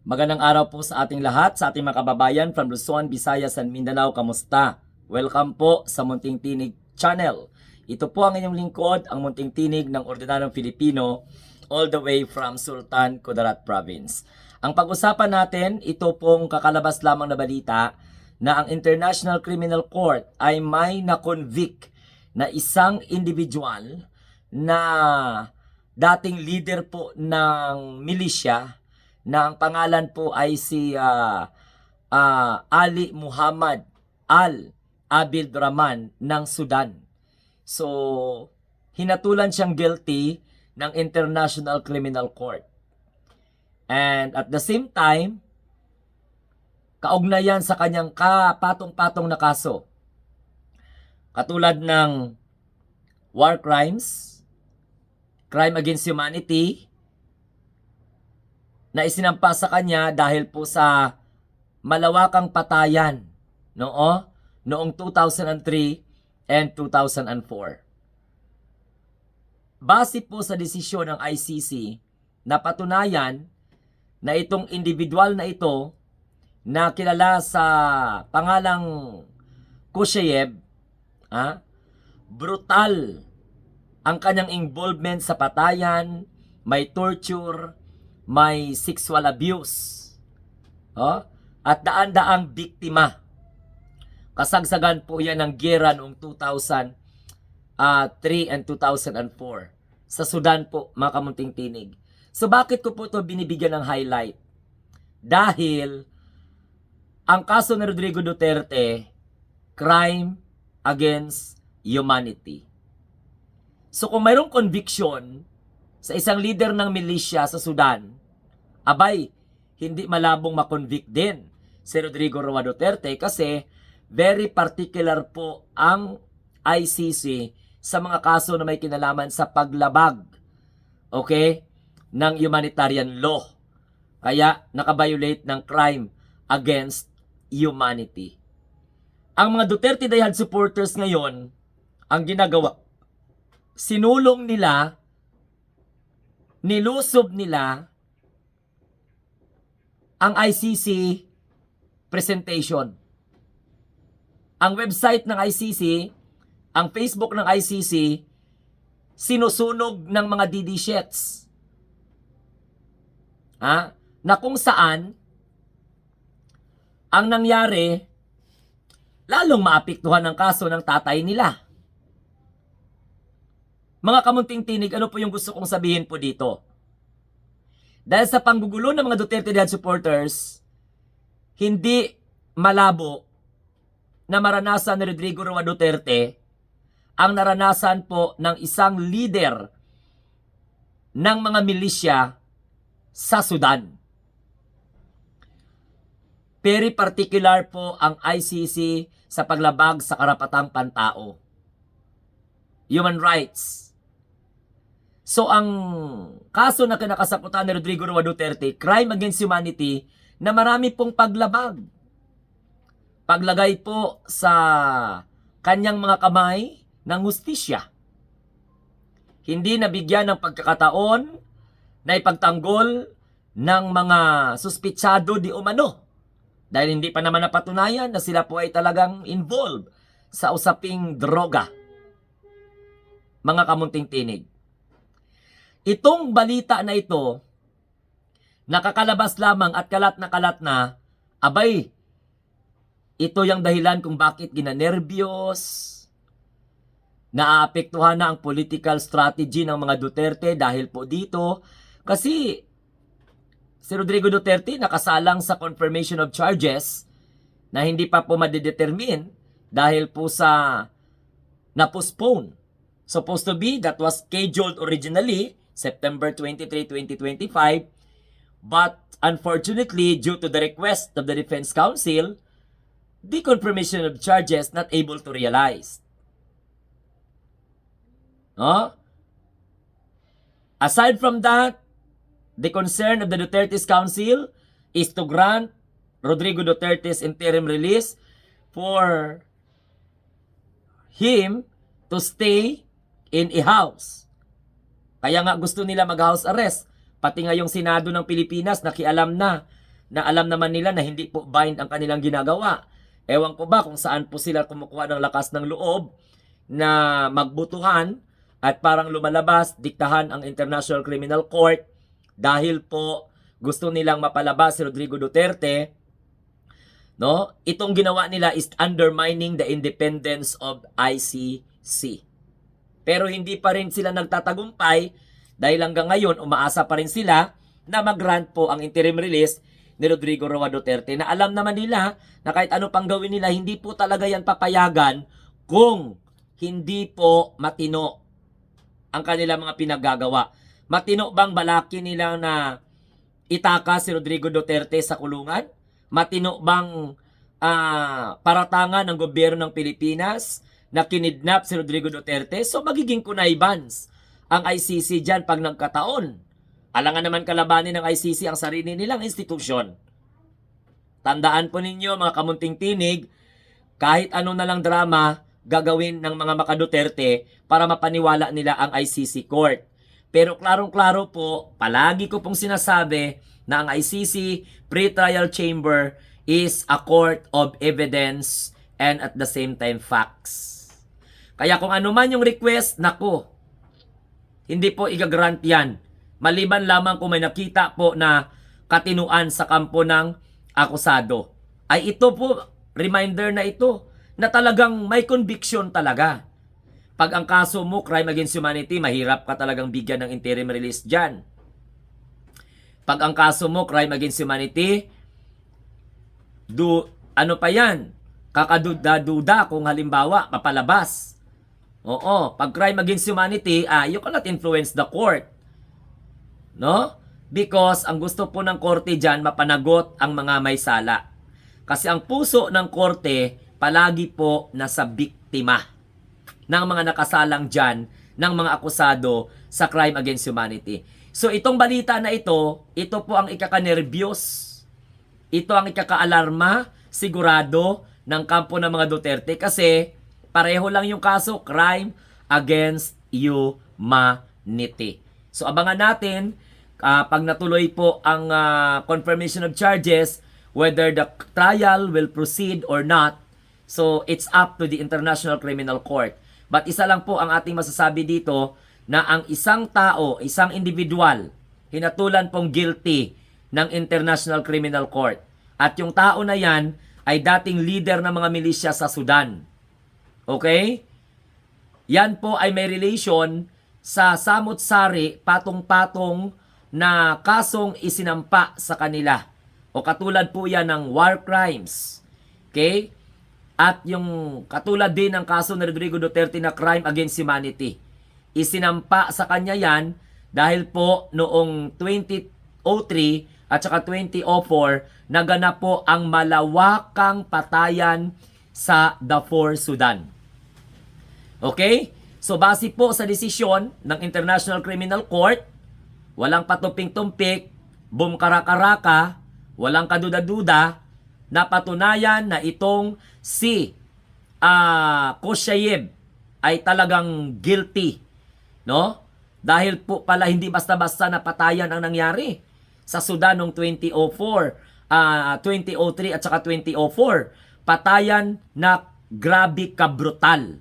Magandang araw po sa ating lahat, sa ating mga kababayan from Luzon, Visayas, and Mindanao. Kamusta? Welcome po sa Munting Tinig Channel. Ito po ang inyong lingkod, ang Munting Tinig ng Ordinaryong Filipino, all the way from Sultan Kudarat Province. Ang pag-usapan natin, ito pong kakalabas lamang na balita na ang International Criminal Court ay may na-convict na isang individual na dating leader po ng milisya na ang pangalan po ay si Ali Muhammad Al-Abdulrahman ng Sudan. So, hinatulan siyang guilty ng International Criminal Court. And at the same time, kaugnayan sa kanyang kapatong-patong na kaso. Katulad ng war crimes, crime against humanity, na isinampa sa kanya dahil po sa malawakang patayan noong 2003 and 2004. Base po sa desisyon ng ICC, napatunayan na itong individual na ito na kilala sa pangalang Kushayev, brutal ang kanyang involvement sa patayan, may torture, may sexual abuse, at daan-daang biktima. Kasagsagan po yan ng giyera noong 2003 and 2004 sa Sudan po, mga kamunting tinig. So bakit ko po ito binibigyan ng highlight? Dahil ang kaso ni Rodrigo Duterte, crime against humanity. So kung mayroong conviction sa isang leader ng milisya sa Sudan, abay, hindi malabong makonvict din si Rodrigo Roa Duterte kasi very particular po ang ICC sa mga kaso na may kinalaman sa paglabag, ng humanitarian law. Kaya nakabiolate ng crime against humanity. Ang mga Duterte Dayhad supporters ngayon, ang ginagawa, sinulong nila, nilusob nila ang ICC presentation. Ang website ng ICC, ang Facebook ng ICC, sinusunog ng mga DD shits. Na kung saan, ang nangyari, lalong maapektuhan ng kaso ng tatay nila. Mga kamunting tinig, ano po yung gusto kong sabihin po dito? Dahil sa panggugulo ng mga Duterte Dayhad supporters, hindi malabo na maranasan ni Rodrigo Roa Duterte ang naranasan po ng isang leader ng mga milisya sa Sudan. Very particular po ang ICC sa paglabag sa karapatang pantao. Human rights. So ang kaso na kinakasakutan ni Rodrigo Roa Duterte, crime against humanity, na marami pong paglabag. Paglagay po sa kanyang mga kamay ng hustisya. Hindi nabigyan ng pagkakataon na ipagtanggol ng mga suspitsado di umano. Dahil hindi pa naman napatunayan na sila po ay talagang involved sa usaping droga. Mga kamunting tinig. Itong balita na ito, nakakalabas lamang at kalat na, abay, ito yung dahilan kung bakit ginanervyos, naaapektuhan na ang political strategy ng mga Duterte dahil po dito. Kasi si Rodrigo Duterte nakasalang sa confirmation of charges na hindi pa po madedetermine dahil po sa na-postpone. Supposed to be, that was scheduled originally September 23, 2025, but unfortunately, due to the request of the Defense Council, the confirmation of charges not able to realize. Aside from that, the concern of the Duterte's Council is to grant Rodrigo Duterte's interim release for him to stay in a house. Kaya nga gusto nila mag-house arrest. Pati nga yung Senado ng Pilipinas nakialam na na alam naman nila na hindi po bind ang kanilang ginagawa. Ewan ko ba kung saan po sila kumukuha ng lakas ng loob na magbutuhan at parang lumalabas, diktahan ang International Criminal Court dahil po gusto nilang mapalabas si Rodrigo Duterte. No? Itong ginawa nila is undermining the independence of ICC. Pero hindi pa rin sila nagtatagumpay dahil hanggang ngayon umaasa pa rin sila na mag-grant po ang interim release ni Rodrigo Roa Duterte na alam naman nila na kahit ano pang gawin nila, hindi po talaga yan papayagan kung hindi po matino ang kanilang mga pinaggagawa. Matino bang balaki nila na itaka si Rodrigo Duterte sa kulungan? Matino bang paratangan ng gobyerno ng Pilipinas na kinidnap si Rodrigo Duterte? So magiging kunaybans ang ICC dyan pag nagkataon. Alangan naman kalabanin ng ICC ang sarili nilang institusyon. Tandaan po ninyo mga kamunting tinig, kahit ano na lang drama gagawin ng mga maka-Duterte para mapaniwala nila ang ICC court. Pero klarong-klaro po, palagi ko pong sinasabi na ang ICC pre-trial chamber is a court of evidence and at the same time facts. Kaya kung ano man yung request, naku, hindi po igagrant yan. Maliban lamang kung may nakita po na katinuan sa kampo ng akusado. Ay ito po, reminder na ito, na talagang may conviction talaga. Pag ang kaso mo, crime against humanity, mahirap ka talagang bigyan ng interim release dyan. Pag ang kaso mo, crime against humanity, ano pa yan? Kakaduda-duda kung halimbawa, mapalabas. Oo, pag crime against humanity, you cannot influence the court. No? Because ang gusto po ng korte dyan, mapanagot ang mga may sala. Kasi ang puso ng korte, palagi po nasa biktima ng mga nakasalang dyan, ng mga akusado sa crime against humanity. So itong balita na ito po ang ikakanerbiyos, ito ang ikakaalarma, sigurado, ng kampo ng mga Duterte kasi pareho lang yung kaso, crime against humanity. So abangan natin, pag natuloy po ang confirmation of charges, whether the trial will proceed or not. So it's up to the International Criminal Court. But isa lang po ang ating masasabi dito na ang isang tao, isang individual, hinatulan pong guilty ng International Criminal Court. At yung tao na yan ay dating leader ng mga milisya sa Sudan. Okay? Yan po ay may relation sa samut-sari, patong-patong na kasong isinampa sa kanila. O katulad po yan ng war crimes. Okay? At yung katulad din ng kaso ni Rodrigo Duterte na crime against humanity. Isinampa sa kanya yan dahil po noong 2003 at saka 2004 naganap po ang malawakang patayan sa Darfur, Sudan. Okay? So base po sa desisyon ng International Criminal Court, walang patuping-tumpik, bumkaraka-raka, walang kaduda-duda, napatunayan na itong si Koshayeb ay talagang guilty, no? Dahil po pala hindi basta-basta napatayan ang nangyari sa Sudan noong 2003 at saka 2004. Patayan na grabe kabrutal.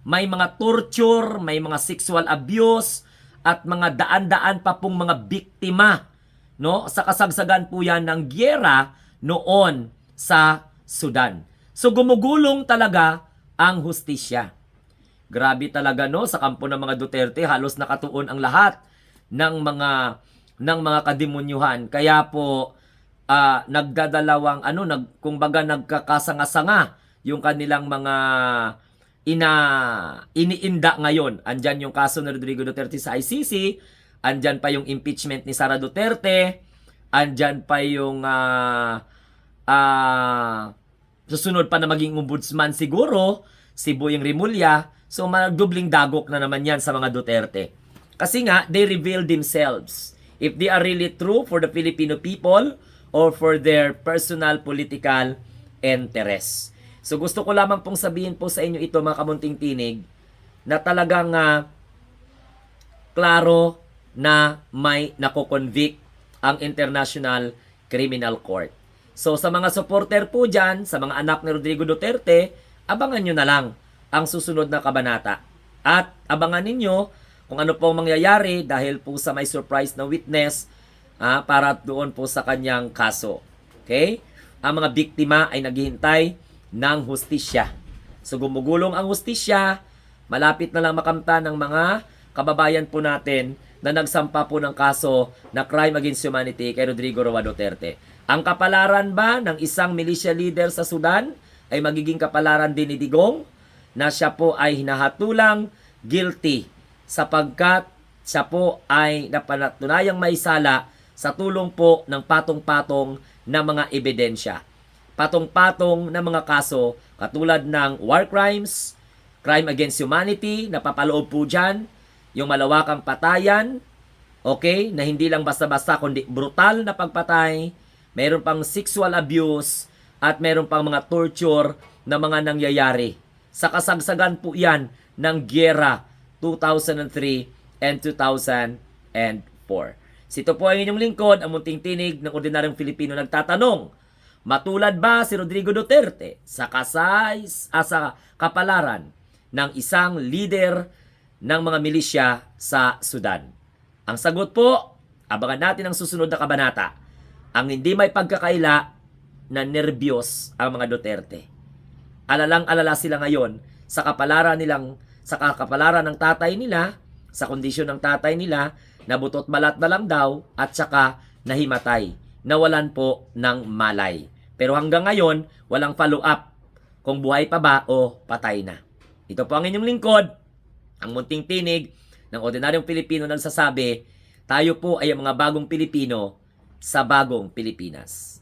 May mga torture, may mga sexual abuse at mga daan-daan pa pong mga biktima, no? Sa kasagsagan po yan ng gyera noon sa Sudan. So gumugulong talaga ang hustisya. Grabe talaga no, sa kampo ng mga Duterte halos nakatuon ang lahat ng mga kademonyuhan. Kaya po nagdadalawang kumbaga nagkakasanga-sanga yung kanilang mga iniinda ngayon. Andyan yung kaso ni Rodrigo Duterte sa ICC, andyan pa yung impeachment ni Sara Duterte, andyan pa yung susunod pa na maging ombudsman siguro, si Boyeng Rimulya. So magdubling dagok na naman yan sa mga Duterte. Kasi nga, they reveal themselves. If they are really true for the Filipino people or for their personal political interests. So gusto ko lamang pong sabihin po sa inyo ito mga kamunting tinig na talagang klaro na may nakoconvict ang International Criminal Court. So sa mga supporter po dyan, sa mga anak ni Rodrigo Duterte, abangan nyo na lang ang susunod na kabanata. At abangan ninyo kung ano po mangyayari dahil po sa may surprise na witness para doon po sa kanyang kaso. Okay? Ang mga biktima ay naghihintay ng hustisya. So gumugulong ang hustisya, malapit na lang makamta ng mga kababayan po natin na nagsampa po ng kaso na crime against humanity kay Rodrigo Roa Duterte. Ang kapalaran ba ng isang militia leader sa Sudan ay magiging kapalaran din ni Digong na siya po ay hinahatulang guilty sapagkat siya po ay napatunayang may sala sa tulong po ng patong-patong na mga ebidensya. Patong-patong na mga kaso katulad ng war crimes, crime against humanity, napapaloob po dyan, yung malawakang patayan, okay, na hindi lang basta-basta kundi brutal na pagpatay, meron pang sexual abuse, at meron pang mga torture na mga nangyayari. Sa kasagsagan po yan ng gyera 2003 and 2004. Sito po ang inyong lingkod, ang munting tinig ng ordinaryong Pilipino nagtatanong, matulad ba si Rodrigo Duterte sa kapalaran ng isang leader ng mga milisya sa Sudan? Ang sagot po, abangan natin ang susunod na kabanata. Ang hindi may pagkakaila na nervyos ang mga Duterte. Alalang-alala sila ngayon sa kapalaran ng tatay nila, sa kondisyon ng tatay nila, na butot balat na lang daw at saka nahimatay, nawalan po ng malay. Pero hanggang ngayon, walang follow-up kung buhay pa ba o patay na. Ito po ang inyong lingkod, ang munting tinig ng ordinaryong Pilipino nagsasabi, tayo po ay ang mga bagong Pilipino sa bagong Pilipinas.